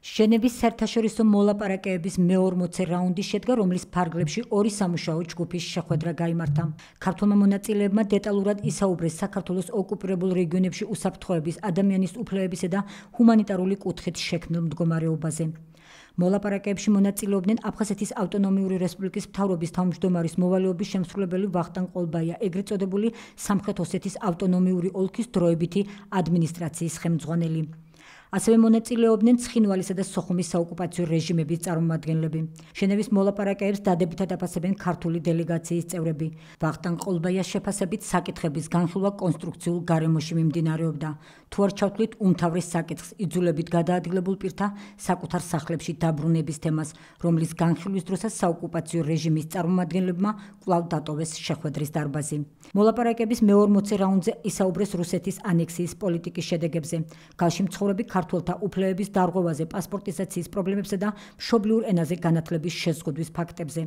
ჟენევის საერთაშორისო მოლაპარაკებების მე-40 რაუნდი შედგა, რომლის ფარგლებში ორი სამუშაო ჯგუფის შეხვედრა გაიმართა. ქართველმა მონაწილეებმა დეტალურად ისაუბრეს საქართველოს ოკუპირებულ რეგიონებში უსაფრთხოების, ადამიანის უფლებებისა და ჰუმანიტარული კუთხით შექმნილ მდგომარეობაზე. მოლაპარაკებებში მონაწილეობდნენ აფხაზეთის ავტონომიური რესპუბლიკის მთავრობის თავმჯდომარის მოვალეობის შემსრულებელი ვახტანგ ყოლბაია, ეგრეთ წოდებული სამხრეთ ოსეთის ავტონომიური ოლქის დროებითი ადმინისტრაციის ხელმძღვანელი. ასევე მონაწილეობდნენ ცხინვალისა და სოხუმის საოკუპაციო რეჟიმების წარმომადგენლები. ჟენევის მოლაპარაკებებს დადებითად აფასებენ ქართული დელეგაციის წევრები. ვახტანგ ყოლბაიას შეფასებით საკითხების განხილვა კონსტრუქციულ გარემოში მიმდინარეობდა. თუ არ ჩავთვლით უმთავრეს საკითხს, იძულებით გადაადგილებულ პირთა საკუთარ სახლებში დაბრუნების თემას, რომლის განხილვის დროსაც საოკუპაციო რეჟიმის წარმომადგენლებმა კვლავ დატოვეს შეხვედრის დარბაზი. მოლაპარაკების მე-40 რაუნდზე ისაუბრეს რუსეთის ანექსიის პოლიტიკის შედეგებზე. გალში მცხოვრები ქართველთა უფლებების დარღვევაზე, პასპორტიზაციის პრობლემებსა და მშობლიურ ენაზე განათლების შეზღუდვის ფაქტებზე.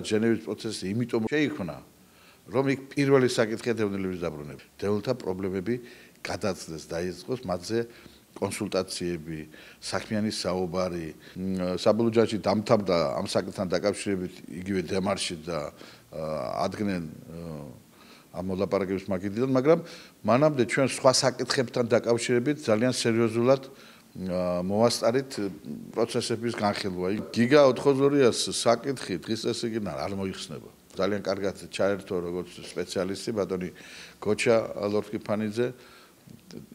ჟენევის პროცესი იმიტომ შეიქმნა, რომ იქ პირველი საკითხია დევნილების დაბრუნება. დევნილთა პრობლემები გადაწდეს, დაიწყოს მათზე კონსულტაციები, საქმიანი საუბარი. საბოლოო ჯამში დამთავრდა ამ საკითხთან დაკავშირებით იგივე დემარში და ადგენენ ამ მოლაპარაკების მაგიდიდან, მაგრამ მანამდე ჩვენ სხვა საკითხებთან დაკავშირებით ძალიან სერიოზულად მოვასწარით პროცესების განხილვა. გიგა 82-ას საკითხი დღეს ესე იგი არ მოიხსნება. ძალიან კარგად ჩაერთო როგორც სპეციალისტი ბატონი გოჩა ლორთქიფანიძე,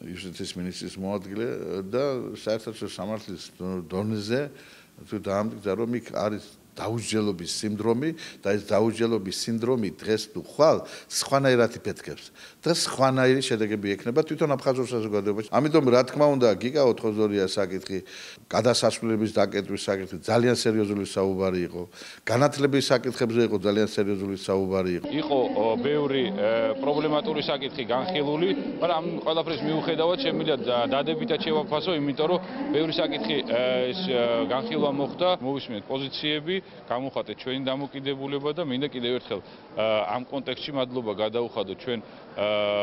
იუსტიციის მინისტრის მოადგილე და საერთაშორისო სამართლის დონეზე თუ დაამტკიცა, რომ იქ არის დაუსჯელობის სინდრომი და ეს დაუსჯელობის სინდრომი დღეს თუ ხვალ სხვანაირად იფეთქებს და სხვანაირი შედეგები ექნება თვითონ აფხაზურ საზოგადოებაში. ამიტომ რა თქმა უნდა გიგა 82-ია საკითხი, გადასასვლელების დაკეტვის საკითხი ძალიან სერიოზული საუბარი იყო, განათლების საკითხებზე იყო ძალიან სერიოზული საუბარი იყო. იყო ბევრი პრობლემატური საკითხი განხილული, მაგრამ ამ ყველაფრის მიუხედავად შემიძლია დადებითად შევაფასო, იმიტომ რომ ბევრი საკითხი განხილვა მოხდა, მოვისმენთ პოზიციები, გამოვხატეთ ჩვენი დამოკიდებულება და მინდა კიდევ ერთხელ ამ კონტექსტში მადლობა გადაუხადოთ ჩვენ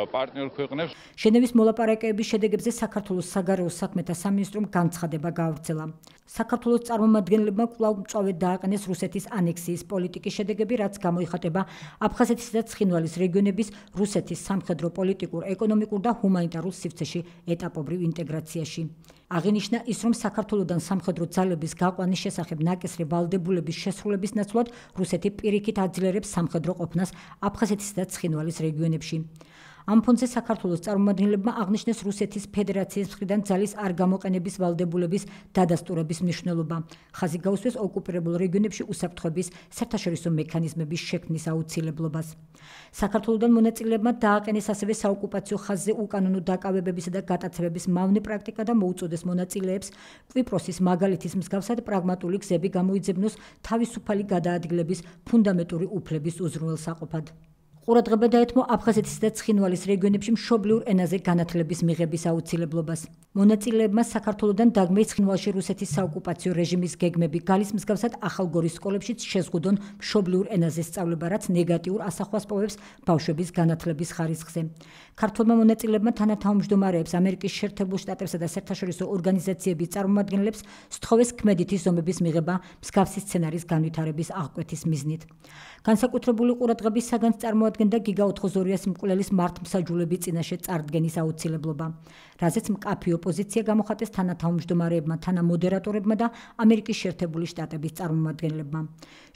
პარტნიორ ქვეყნებს. ჟენევის მოლაპარაკებების შედეგებზე საქართველოს საგარეო საქმეთა სამინისტრომ განცხადება გაავრცელა. საქართველოს წარმომადგენლებმა კვლავ მწვავედ დააყენეს რუსეთის ანექსიის პოლიტიკის შედეგები, რაც გამოიხატება აფხაზეთის და ცხინვალის რეგიონების რუსეთის სამხედრო, პოლიტიკურ, ეკონომიკურ და ჰუმანიტარულ სივრცეში ეტაპობრივ ინტეგრაციაში. აღინიშნა ის, რომ საქართველოდან სამხედრო ძალების გაყვანის შესახებ ნაკისრი ვალდებულების შესრულების ნაცვლად რუსეთი პირიქით აძლიერებს სამხედრო ყოფნას აფხაზეთის და ცხინვალის რეგიონებში. ამ ფონზე საქართველოს წარმომადგენლებმა აღნიშნეს რუსეთის ფედერაციის მხრიდან ძალის არ გამოყენების ვალდებულების დადასტურების მნიშვნელობა. ხაზი გაუსვეს ოკუპირებულ რეგიონებში უსაფრთხოების საერთაშორისო მექანიზმების შექმნის აუცილებლობას. საქართველოსთან მონაწილეებმა დააყენეს ასევე საოკუპაციო ხაზზე უკანონო დაკავებებისა და გატაცებების მავნე პრაქტიკა და მოუწოდეს მონაწილეებს კვიპროსის მაგალითის მსგავსად პრაგმატული გზები გამოიძებნოს თავისუფალი გადაადგილების ფუნდამენტური უფლების უზრუნველსაყოფად. ყურადღება დაეთმო აფხაზეთის და ცხინვალის რეგიონებში მშობლიურ ენაზე განათლების მიღების აუცილებლობას. მონაწილეებმა საქართველოსთან დაგმეს ცხინვალში რუსეთის საოკუპაციო რეჟიმის გეგმები, გალის მსგავსად ახალგორის სკოლებშიც შეზღუდონ მშობლიურ ენაზე სწავლება, რაც ნეგატიურ ასახვას პოვებს ბავშვების განათლების ხარისხზე. ქართველმა მონაწილეებმა თანათავმჯდომარეებს, ამერიკის შეერთებულ შტატებსა და საერთაშორისო ორგანიზაციების წარმომადგენლებს სთხოვეს ქმედითი ზომების მიღება მსგავსი სცენარის განვითარების აღკვეთის მიზნით. განსაკუთრებული ყურადღების საგანს წარმოადგენდა გიგა 82-ას მკვლელის მართლმსაჯულების წინაშე წარდგენის აუცილებლობა, რაზეც მკაფიო პოზიცია გამოხატეს თანათავმჯდომარეებმა, თანამოდერატორებმა და ამერიკის შეერთებული შტატების წარმომადგენლებმა.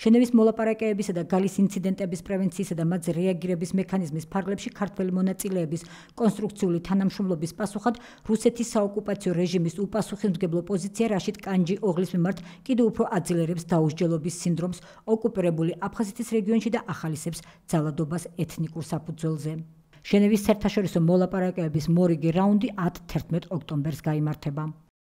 ჟენევის მოლაპარაკებებისა და გალის ინციდენტების პრევენციისა და მათზე რეაგირების მექანიზმის ფარგლებში ქართველი მონაწილეების კონსტრუქციული თანამშრომლობის პასუხად რუსეთის საოკუპაციო რეჟიმის უპასუხისმგებლო პოზიცია რაშიდ კანჯი ოღლის მიმართ კიდევ უფრო აძლიერებს დაუსჯელობის სინდრომს ოკუპირებული აფხაზეთის რეგიონში და ახალისებს ძალადობას ეთნიკურ საფუძველზე. ჟენევის საერთაშორისო მოლაპარაკებების მორიგი რაუნდი 10-11 ოქტომბერს გაიმართება.